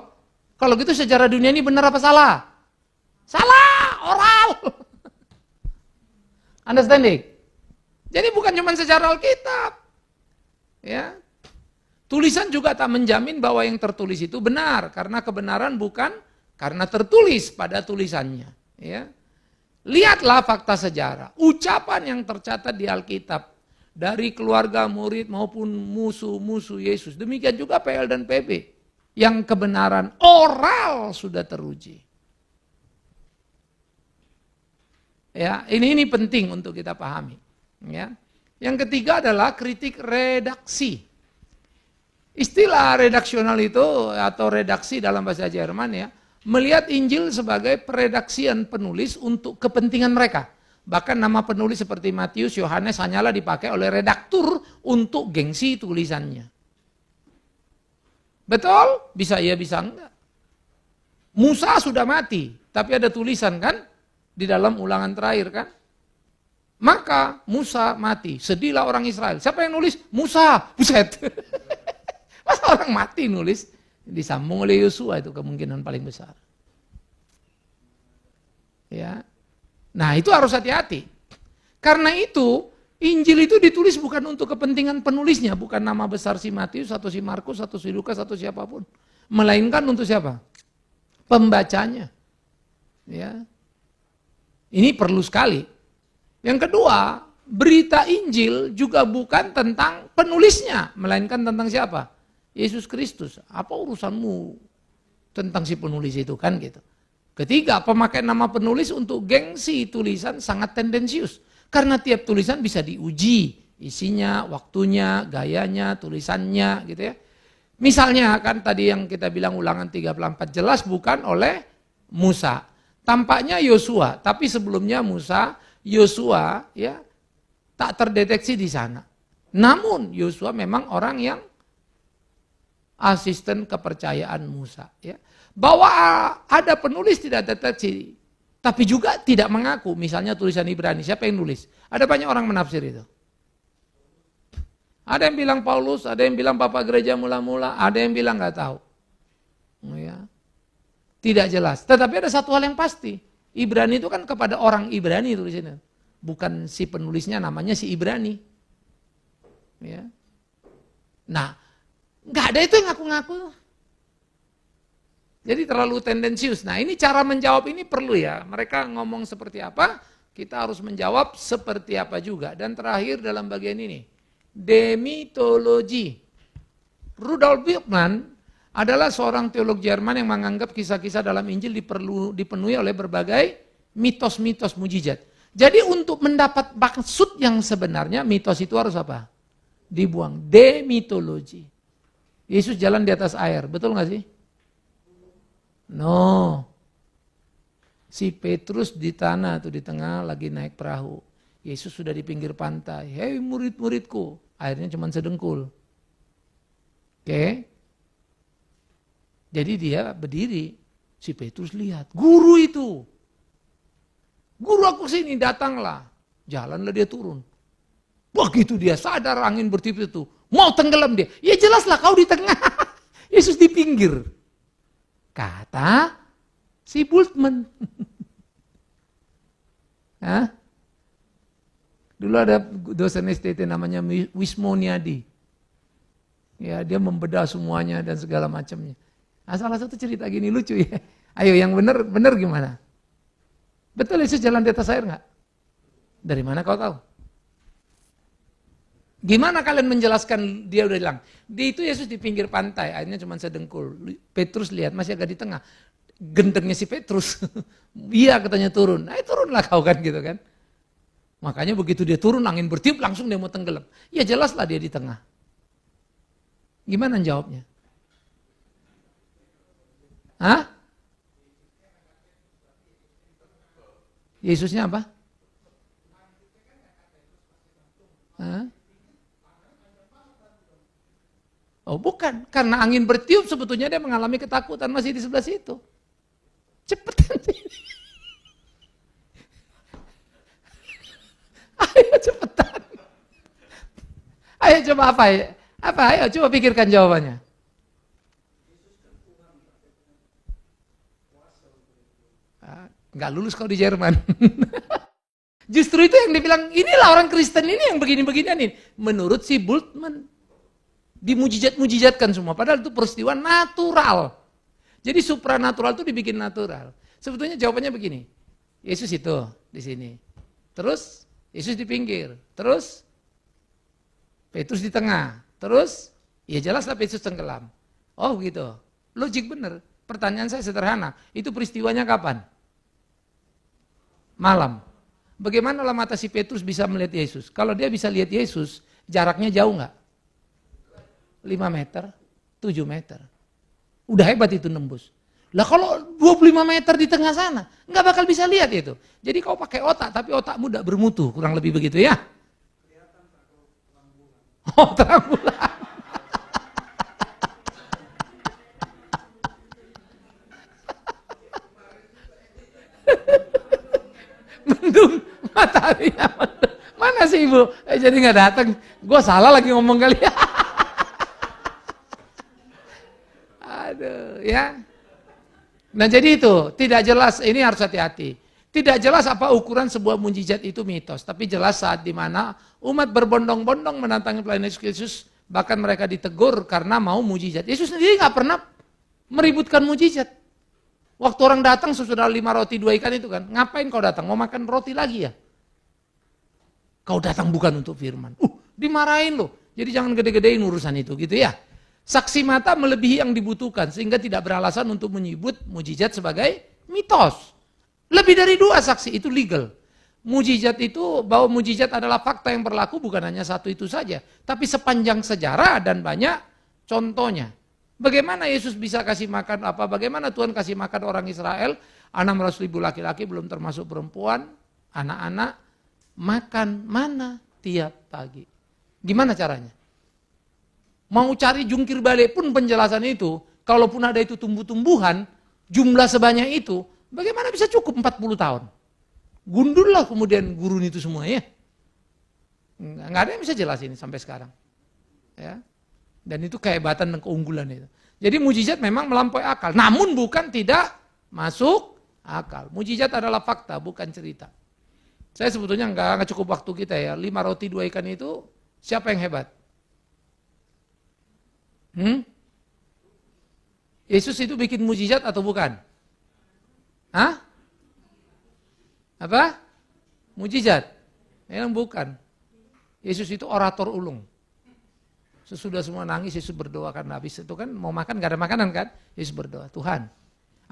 Kalau gitu sejarah dunia ini benar apa salah? Salah, oral. Understanding? Jadi bukan cuma sejarah Alkitab. Ya. Tulisan juga tak menjamin bahwa yang tertulis itu benar, karena kebenaran bukan karena tertulis pada tulisannya. Ya. Lihatlah fakta sejarah, ucapan yang tercatat di Alkitab dari keluarga murid maupun musuh-musuh Yesus. Demikian juga PL dan PB, yang kebenaran oral sudah teruji. Ya, ini penting untuk kita pahami. Ya. Yang ketiga adalah kritik redaksi. Istilah redaksional itu atau redaksi dalam bahasa Jerman ya, melihat Injil sebagai peredaksian penulis untuk kepentingan mereka. Bahkan nama penulis seperti Matius, Yohanes hanyalah dipakai oleh redaktur untuk gengsi tulisannya. Betul? Bisa iya, bisa enggak. Musa sudah mati, tapi ada tulisan kan? Di dalam Ulangan terakhir kan? Maka Musa mati, sedihlah orang Israel. Siapa yang nulis? Musa, buset. Masa orang mati nulis? Disambung oleh Yosua, itu kemungkinan paling besar. Ya. Nah itu harus hati-hati. Karena itu, Injil itu ditulis bukan untuk kepentingan penulisnya, bukan nama besar si Matius, atau si Markus, atau si Lukas, atau siapapun. Melainkan untuk siapa? Pembacanya. Ya. Ini perlu sekali. Yang kedua, berita Injil juga bukan tentang penulisnya, melainkan tentang siapa? Yesus Kristus. Apa urusanmu tentang si penulis itu kan gitu. Ketiga, pemakaian nama penulis untuk gengsi tulisan sangat tendensius. Karena tiap tulisan bisa diuji, isinya, waktunya, gayanya, tulisannya gitu ya. Misalnya kan tadi yang kita bilang Ulangan 34 jelas bukan oleh Musa. Tampaknya Yosua, tapi sebelumnya Musa, Yosua ya tak terdeteksi di sana. Namun Yosua memang orang yang asisten kepercayaan Musa. Ya. Bahwa ada penulis tidak deteksi, Tapi juga tidak mengaku, misalnya tulisan Ibrani, siapa yang nulis? Ada banyak orang menafsir itu. Ada yang bilang Paulus, ada yang bilang Bapak Gereja mula-mula, ada yang bilang nggak tahu. Ya. Tidak jelas. Tetapi ada satu hal yang pasti. Ibrani itu kan kepada orang Ibrani tulisannya. Bukan si penulisnya namanya si Ibrani. Ya. Nah, nggak ada itu yang ngaku-ngaku. Jadi terlalu tendensius. Nah ini cara menjawab ini perlu ya. Mereka ngomong seperti apa, kita harus menjawab seperti apa juga. Dan terakhir dalam bagian ini, demitologi. Rudolf Bultmann adalah seorang teolog Jerman yang menganggap kisah-kisah dalam Injil dipenuhi oleh berbagai mitos-mitos mujizat. Jadi untuk mendapat maksud yang sebenarnya, mitos itu harus apa? Dibuang. Demitologi. Yesus jalan di atas air, betul nggak sih? No. Si Petrus di tanah tuh di tengah lagi naik perahu. Yesus sudah di pinggir pantai. Hei murid-muridku. Airnya cuma sedengkul. Oke. Jadi dia berdiri. Si Petrus lihat. Guru itu. Guru aku sini, datanglah. Jalanlah dia turun. Begitu dia sadar angin bertiup itu. Mau tenggelam dia. Ya jelaslah kau di tengah. Yesus di pinggir. Kata si Bultmann. Hah? Dulu ada dosen STT namanya Wismoniadi. Ya, dia membedah semuanya dan segala macamnya. Nah, salah satu cerita gini lucu ya. Ayo yang benar gimana? Betul Yesus jalan di atas air enggak? Dari mana kau tahu? Gimana kalian menjelaskan? Dia udah bilang, di itu Yesus di pinggir pantai, airnya cuma sedengkul. Petrus lihat masih agak di tengah. Gendengnya si Petrus. Iya katanya turun. Nah turunlah kau kan gitu kan. Makanya begitu dia turun angin bertiup langsung dia mau tenggelam. Ya jelaslah dia di tengah. Gimana jawabnya? Hah? Yesusnya apa? Hah? Oh bukan, karena angin bertiup sebetulnya dia mengalami ketakutan masih di sebelah situ. Cepetan sih. Ayo cepetan. Ayo coba apa ya? Apa? Ayo coba pikirkan jawabannya. Enggak lulus kau di Jerman. Justru itu yang dibilang, inilah orang Kristen ini yang begini-beginian ini. Menurut si Bultmann. Dimujizat-mujizatkan semua, padahal itu peristiwa natural. Jadi supranatural itu dibikin natural. Sebetulnya jawabannya begini, Yesus itu di sini, terus Yesus di pinggir, terus Petrus di tengah, terus ya jelaslah Petrus tenggelam. Oh gitu, logik bener. Pertanyaan saya sederhana, itu peristiwanya kapan? Malam. Bagaimana lah mata si Petrus bisa melihat Yesus? Kalau dia bisa lihat Yesus, jaraknya jauh nggak? 5 meter, 7 meter. Udah hebat itu nembus. Lah kalau 25 meter di tengah sana, nggak bakal bisa lihat itu. Jadi kau pakai otak, tapi otakmu tidak bermutu, kurang lebih begitu ya. Oh terang bulan. Mendung, mataharinya mendung. Mana sih ibu? Jadi nggak datang. Gue salah lagi ngomong kali ya. Aduh, ya. Nah jadi itu, tidak jelas, ini harus hati-hati. Tidak jelas apa ukuran sebuah mujizat itu mitos, tapi jelas saat dimana umat berbondong-bondong mendatangi pelayanan Yesus, bahkan mereka ditegur karena mau mujizat. Yesus sendiri nggak pernah meributkan mujizat. Waktu orang datang sesudah 5 roti 2 ikan itu kan, ngapain kau datang? Mau makan roti lagi ya? Kau datang bukan untuk firman. Dimarahin loh. Jadi jangan gede-gedein urusan itu gitu ya. Saksi mata melebihi yang dibutuhkan sehingga tidak beralasan untuk menyebut mujizat sebagai mitos. Lebih dari 2 saksi itu legal. Mujizat itu, bahwa mujizat adalah fakta yang berlaku bukan hanya satu itu saja, tapi sepanjang sejarah dan banyak contohnya. Bagaimana Yesus bisa kasih makan apa? Bagaimana Tuhan kasih makan orang Israel? 600.000 laki-laki belum termasuk perempuan, anak-anak makan mana tiap pagi. Gimana caranya? Mau cari jungkir balik pun penjelasan itu, kalaupun ada itu tumbuh-tumbuhan, jumlah sebanyak itu, Bagaimana bisa cukup 40 tahun? Gundullah kemudian gurun itu semua ya. Nggak ada yang bisa jelasin sampai sekarang. Ya. Dan itu kehebatan dan keunggulan itu. Jadi mujizat memang melampaui akal. Namun bukan tidak masuk akal. Mujizat adalah fakta, bukan cerita. Saya sebetulnya nggak cukup waktu kita ya. 5 roti 2 ikan itu siapa yang hebat? Yesus itu bikin mujizat atau bukan? Hah? Apa? Mujizat? Yang bukan. Yesus itu orator ulung. Sesudah semua nangis, Yesus berdoa karena habis itu kan mau makan, gak ada makanan kan? Yesus berdoa, Tuhan,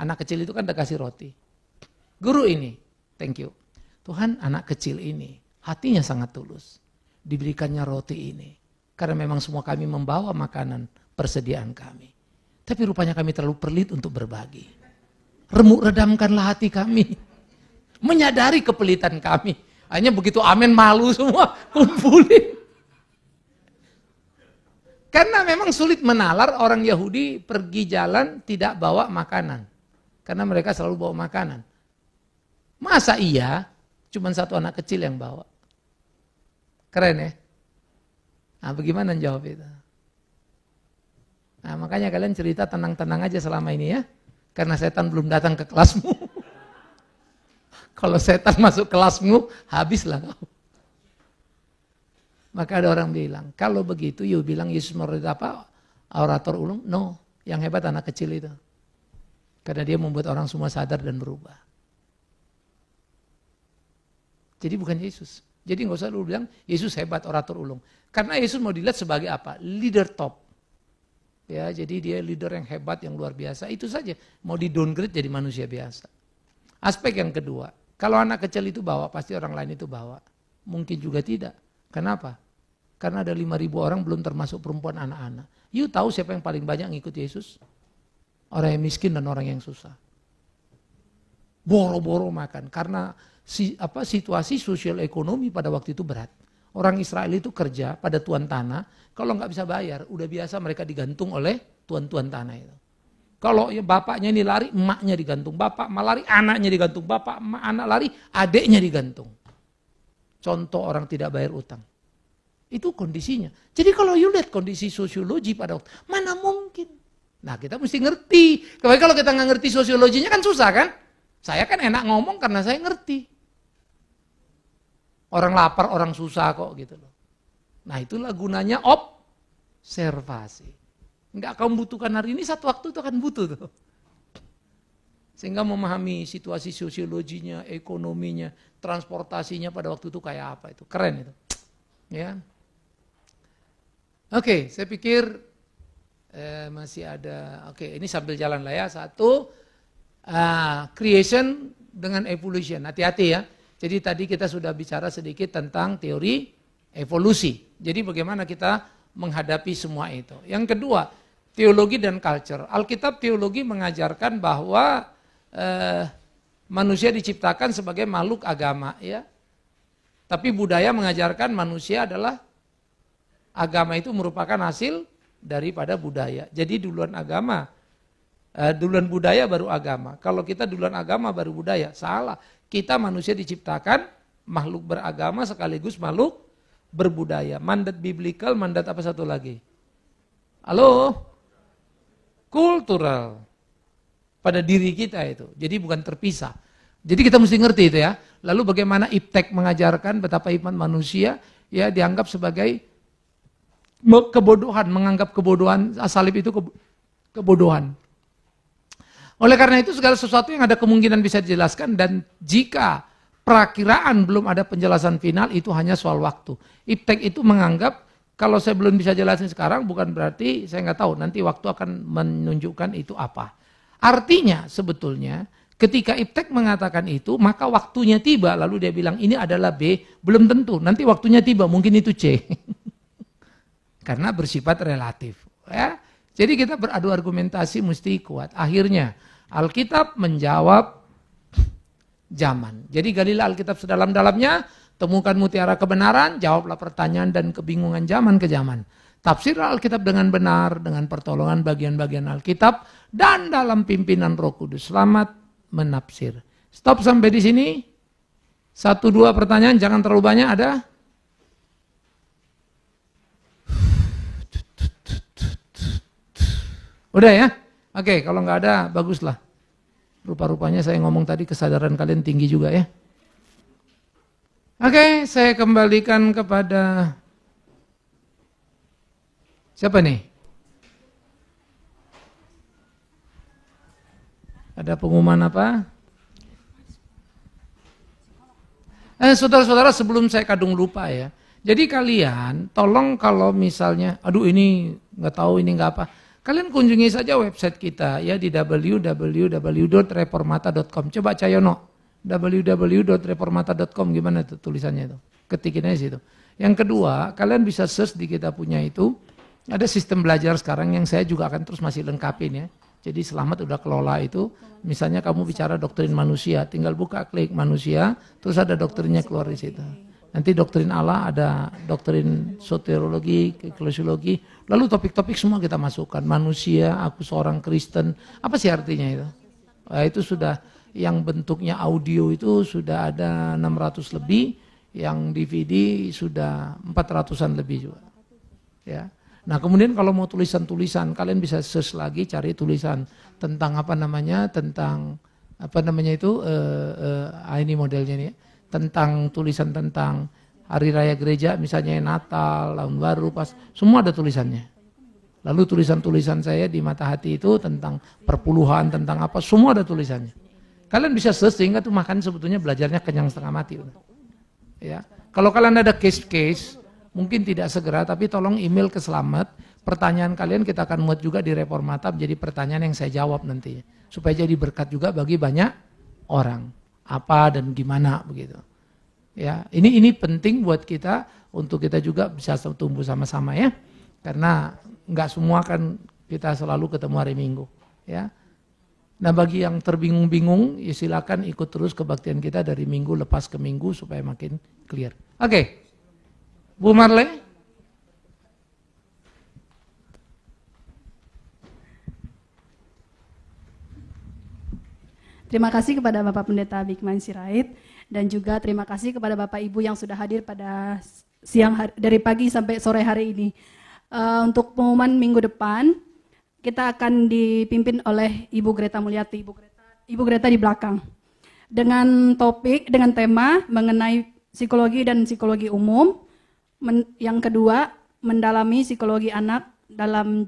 anak kecil itu kan udah kasih roti. Guru ini, thank you. Tuhan, anak kecil ini, hatinya sangat tulus. Diberikannya roti ini. Karena memang semua kami membawa makanan persediaan kami. Tapi rupanya kami terlalu pelit untuk berbagi. Remuk redamkanlah hati kami. Menyadari kepelitan kami. Hanya begitu amin malu semua, kumpulin. Karena memang sulit menalar orang Yahudi pergi jalan tidak bawa makanan. Karena mereka selalu bawa makanan. Masa iya cuma satu anak kecil yang bawa? Keren ya? Nah bagaimana jawab itu? Nah makanya kalian cerita tenang-tenang aja selama ini ya. Karena setan belum datang ke kelasmu. Kalau setan masuk kelasmu, habislah kau. Maka ada orang bilang, kalau begitu you bilang Yesus murid apa? Orator ulung? No, yang hebat anak kecil itu. Karena dia membuat orang semua sadar dan berubah. Jadi bukan Yesus. Jadi nggak usah lu bilang Yesus hebat orator ulung. Karena Yesus mau dilihat sebagai apa? Leader top. Ya, jadi dia leader yang hebat, yang luar biasa. Itu saja. Mau di downgrade jadi manusia biasa. Aspek yang kedua, kalau anak kecil itu bawa, pasti orang lain itu bawa. Mungkin juga tidak. Kenapa? Karena ada 5.000 orang belum termasuk perempuan anak-anak. You tahu siapa yang paling banyak ngikut Yesus? Orang yang miskin dan orang yang susah. Boro-boro makan. Karena situasi sosial ekonomi pada waktu itu berat. Orang Israel itu kerja pada tuan tanah. Kalau nggak bisa bayar, udah biasa mereka digantung oleh tuan-tuan tanah itu. Kalau ya bapaknya ini lari, emaknya digantung. Bapak lari, anaknya digantung. Bapak, emak, anak lari, adiknya digantung. Contoh orang tidak bayar utang. Itu kondisinya. Jadi kalau you lihat kondisi sosiologi pada waktu, mana mungkin? Nah kita mesti ngerti. Kalau kita nggak ngerti sosiologinya kan susah kan? Saya kan enak ngomong karena saya ngerti. Orang lapar, orang susah kok gitu loh. Nah itulah gunanya observasi. Enggak kamu butuhkan hari ini, satu waktu itu akan butuh tuh. Sehingga memahami situasi sosiologinya, ekonominya, transportasinya pada waktu itu kayak apa itu. Keren itu. Ya. Oke, saya pikir masih ada. Oke, ini sambil jalan lah ya. Satu, creation dengan evolution. Hati-hati ya. Jadi tadi kita sudah bicara sedikit tentang teori evolusi. Jadi bagaimana kita menghadapi semua itu. Yang kedua, teologi dan culture. Alkitab teologi mengajarkan bahwa manusia diciptakan sebagai makhluk agama, ya. Tapi budaya mengajarkan manusia adalah agama itu merupakan hasil daripada budaya. Jadi duluan agama, duluan budaya baru agama. Kalau kita duluan agama baru budaya, salah. Kita manusia diciptakan makhluk beragama sekaligus makhluk berbudaya. Mandat biblical, mandat apa satu lagi? Halo? Kultural. Pada diri kita itu. Jadi bukan terpisah. Jadi kita mesti ngerti itu ya. Lalu bagaimana Iptek mengajarkan betapa iman manusia ya dianggap sebagai kebodohan, menganggap kebodohan, salib itu kebodohan. Oleh karena itu segala sesuatu yang ada kemungkinan bisa dijelaskan dan jika perakiraan belum ada penjelasan final itu hanya soal waktu. Iptek itu menganggap kalau saya belum bisa jelasin sekarang bukan berarti saya nggak tahu nanti waktu akan menunjukkan itu apa. Artinya sebetulnya ketika Iptek mengatakan itu maka waktunya tiba lalu dia bilang ini adalah B, belum tentu nanti waktunya tiba mungkin itu C. Karena bersifat relatif. Ya. Jadi kita beradu argumentasi mesti kuat. Akhirnya Alkitab menjawab zaman. Jadi galilah Alkitab sedalam-dalamnya, temukan mutiara kebenaran, jawablah pertanyaan dan kebingungan zaman ke zaman. Tafsirlah Alkitab dengan benar, dengan pertolongan bagian-bagian Alkitab, dan dalam pimpinan Roh Kudus. Selamat menafsir. Stop sampai di sini. 1-2 pertanyaan, jangan terlalu banyak, ada? Udah ya? Oke, kalau nggak ada, baguslah. Rupa-rupanya saya ngomong tadi kesadaran kalian tinggi juga ya. Oke, saya kembalikan kepada siapa nih? Ada pengumuman apa? Saudara-saudara, sebelum saya kadung lupa ya. Jadi kalian tolong kalau misalnya, aduh ini nggak tahu ini nggak apa, kalian kunjungi saja website kita ya di www.reformata.com. Coba Cayono, www.reformata.com gimana tuh tulisannya itu? Ketikin aja situ. Yang kedua, kalian bisa search di kita punya itu, ada sistem belajar sekarang yang saya juga akan terus masih lengkapin ya. Jadi Selamat udah kelola itu, misalnya kamu bicara doktrin manusia, tinggal buka klik manusia, terus ada doktrinnya keluar di situ. Nanti doktrin Allah, ada doktrin soteriologi, eklesiologi, lalu topik-topik semua kita masukkan. Manusia, aku seorang Kristen, apa sih artinya itu? Itu sudah, yang bentuknya audio itu sudah ada 600 lebih, yang DVD sudah 400-an lebih juga. Ya. Nah kemudian kalau mau tulisan-tulisan, kalian bisa search lagi, cari tulisan tentang tentang ini modelnya nih, tentang tulisan tentang hari raya gereja, misalnya Natal, Tahun Baru, pas, semua ada tulisannya. Lalu tulisan-tulisan saya di Mata Hati itu tentang perpuluhan, tentang apa, semua ada tulisannya. Kalian bisa search sehingga tuh makan sebetulnya belajarnya kenyang setengah mati. Ya, kalau kalian ada case-case, mungkin tidak segera, tapi tolong email ke Selamat. Pertanyaan kalian kita akan muat juga di Reformata menjadi pertanyaan yang saya jawab nanti. Supaya jadi berkat juga bagi banyak orang. Apa dan gimana begitu. Ya, ini penting buat kita untuk kita juga bisa tumbuh sama-sama ya. Karena nggak semua kan kita selalu ketemu hari Minggu. Ya. Nah bagi yang terbingung-bingung, ya silakan ikut terus kebaktian kita dari minggu lepas ke minggu supaya makin clear. Oke. Bu Marle? Terima kasih kepada Bapak Pendeta Bikman Sirait dan juga terima kasih kepada Bapak Ibu yang sudah hadir pada dari pagi sampai sore hari ini. Untuk pengumuman minggu depan, kita akan dipimpin oleh Ibu Greta Mulyati, Ibu Greta di belakang. Dengan tema mengenai psikologi dan psikologi umum. Yang kedua, mendalami psikologi anak dalam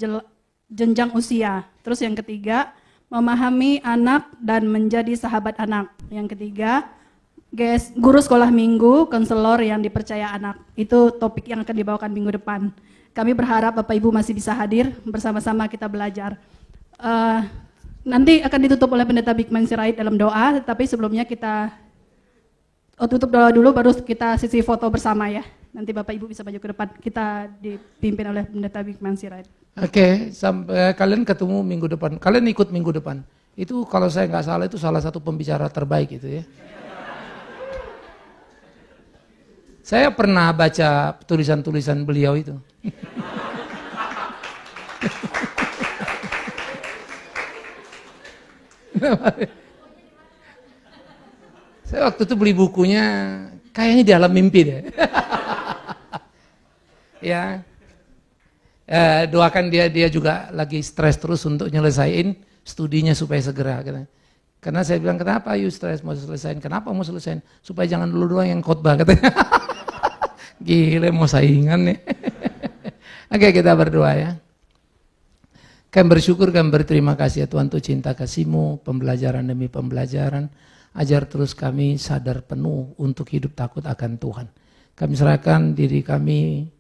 jenjang usia. Terus yang ketiga, memahami anak dan menjadi sahabat anak. Yang ketiga, guru sekolah minggu, konselor yang dipercaya anak. Itu topik yang akan dibawakan minggu depan. Kami berharap Bapak Ibu masih bisa hadir, bersama-sama kita belajar. Nanti akan ditutup oleh Pendeta Bikman Sirait dalam doa, tetapi sebelumnya kita tutup doa dulu, baru kita sisi foto bersama ya. Nanti Bapak Ibu bisa maju ke depan, kita dipimpin oleh Pendeta Bikman Sirait. Oke, sampai kalian ketemu minggu depan. Kalian ikut minggu depan. Itu kalau saya nggak salah itu salah satu pembicara terbaik itu ya. Saya pernah baca tulisan-tulisan beliau itu. Saya waktu itu beli bukunya, kayaknya di alam mimpi deh. Ya, doakan dia juga lagi stres terus untuk nyelesain studinya supaya segera. Karena saya bilang, kenapa you stres mau selesain? Kenapa mau selesain? Supaya jangan dulu doang yang khotbah katanya. Gila mau saingan nih. Oke, kita berdoa ya. Kami bersyukur, kami berterima kasih ya Tuhan untuk cinta kasih-Mu, pembelajaran demi pembelajaran. Ajar terus kami sadar penuh untuk hidup takut akan Tuhan. Kami serahkan diri kami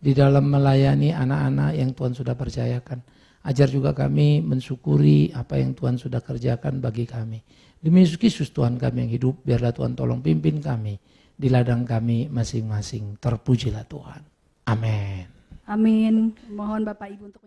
di dalam melayani anak-anak yang Tuhan sudah percayakan. Ajar juga kami mensyukuri apa yang Tuhan sudah kerjakan bagi kami. Demi Yesus Kristus Tuhan kami yang hidup, biarlah Tuhan tolong pimpin kami di ladang kami masing-masing. Terpujilah Tuhan. Amin. Amin. Mohon Bapak Ibu untuk